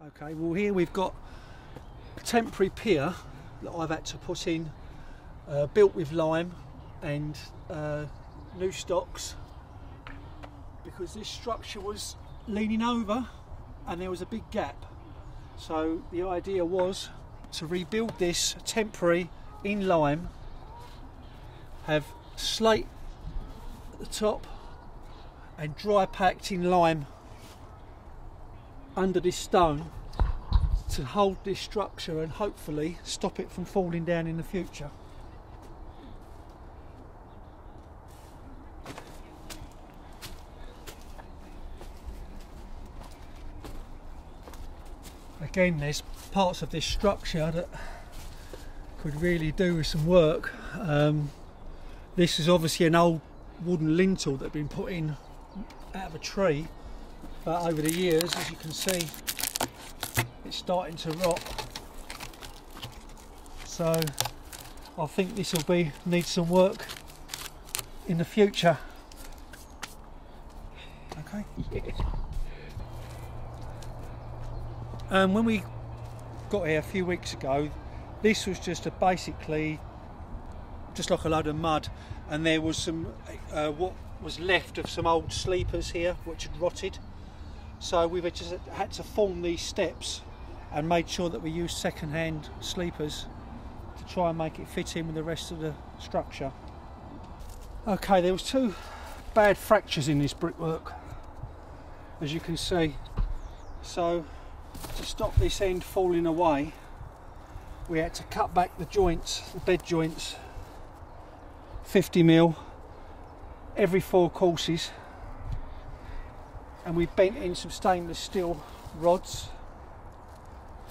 Okay, well here we've got a temporary pier that I've had to put in, built with lime and new stocks, because this structure was leaning over and there was a big gap. So the idea was to rebuild this temporary in lime, have slate at the top and dry packed in lime under this stone to hold this structure and hopefully stop it from falling down in the future. Again, there's parts of this structure that could really do with some work. This is obviously an old wooden lintel that had been put in out of a tree, but over the years, as you can see, it's starting to rot. So I think this will need some work in the future. Okay. When we got here a few weeks ago, this was just basically just like a load of mud, and there was some what was left of some old sleepers here which had rotted. So we've just had to form these steps and made sure that we used second-hand sleepers to try and make it fit in with the rest of the structure. Okay, there was two bad fractures in this brickwork, as you can see. So to stop this end falling away, we had to cut back the joints, the bed joints, 50mm every 4 courses, and we bent in some stainless steel rods,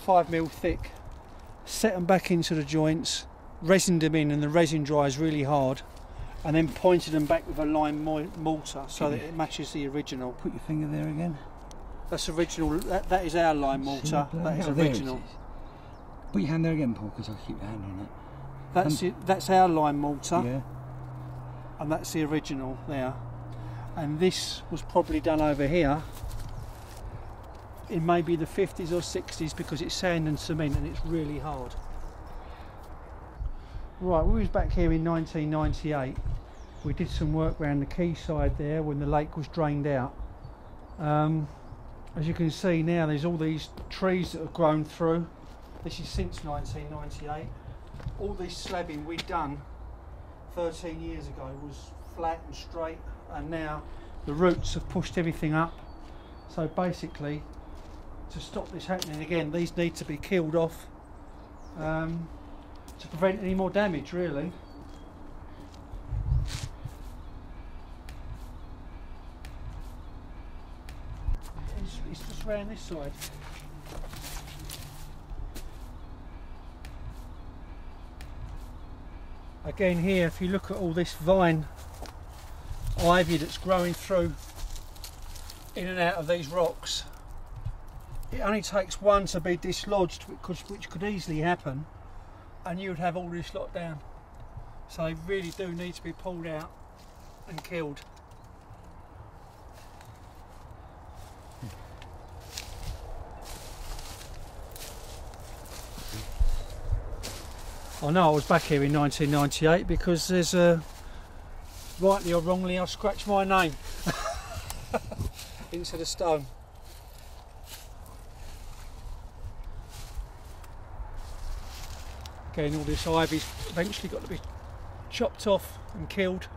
5mm thick, set them back into the joints, resined them in, and the resin dries really hard, and then pointed them back with a lime mortar so that it matches the original. Put your finger there again. That's original. That is our lime mortar. That is original. Put your hand there again, Paul, because I'll keep your hand on it. That's our lime mortar. Yeah. And that's the original there. And this was probably done over here in maybe the 50s or 60s, because it's sand and cement and it's really hard. Right, we was back here in 1998. We did some work around the quayside there when the lake was drained out. As you can see now, there's all these trees that have grown through. This is since 1998. All this slabbing we'd done 13 years ago was flat and straight, and now the roots have pushed everything up. So basically, to stop this happening again, these need to be killed off to prevent any more damage, really. It's just round this side. Again here, if you look at all this vine ivy that's growing through in and out of these rocks, it only takes one to be dislodged, which could easily happen, and you would have all this lot down. So they really do need to be pulled out and killed. I know I was back here in 1998 because there's rightly or wrongly, I've scratched my name into the stone. Again, all this ivy's eventually got to be chopped off and killed.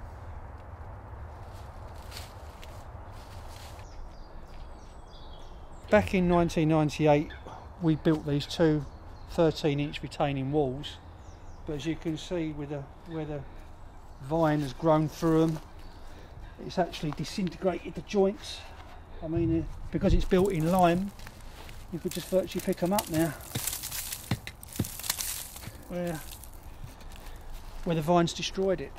Back in 1998 we built these two 13-inch retaining walls, but as you can see with where the vine has grown through them, it's actually disintegrated the joints. I mean, because it's built in lime, you could just virtually pick them up now where the vines destroyed it.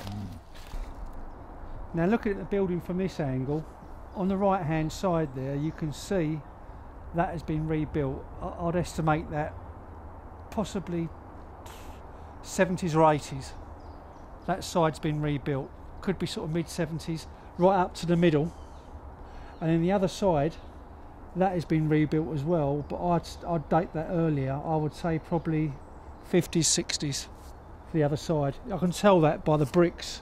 Now looking at the building from this angle, on the right hand side there you can see that has been rebuilt. I'd estimate that possibly 70s or 80s. That side's been rebuilt. Could be sort of mid 70s, right up to the middle. And then the other side that has been rebuilt as well, but I'd date that earlier. I would say probably 50s, 60s for the other side. I can tell that by the bricks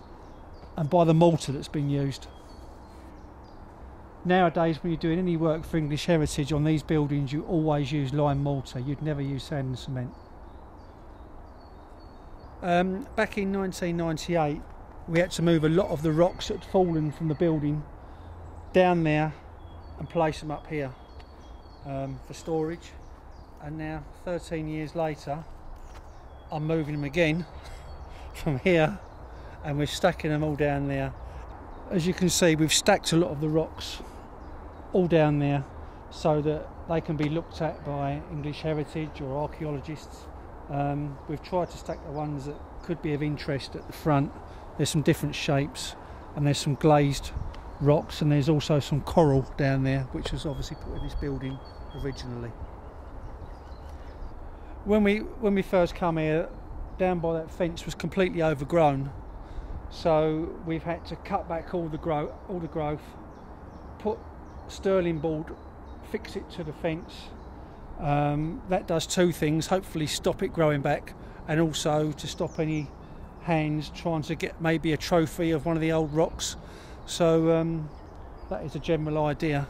and by the mortar that's been used. Nowadays, when you're doing any work for English heritage on these buildings, you always use lime mortar. You'd never use sand and cement. Back in 1998, we had to move a lot of the rocks that had fallen from the building down there and place them up here for storage. And now, 13 years later, I'm moving them again from here, and we're stacking them all down there. As you can see, we've stacked a lot of the rocks all down there so that they can be looked at by English heritage or archaeologists. We've tried to stack the ones that could be of interest at the front. There's some different shapes, and there's some glazed rocks, and there's also some coral down there, which was obviously put in this building originally. When we first come here, down by that fence was completely overgrown, so we've had to cut back all the growth, put sterling board, fix it to the fence. That does two things: hopefully stop it growing back, and also to stop any hands trying to get maybe a trophy of one of the old rocks. So that is a general idea.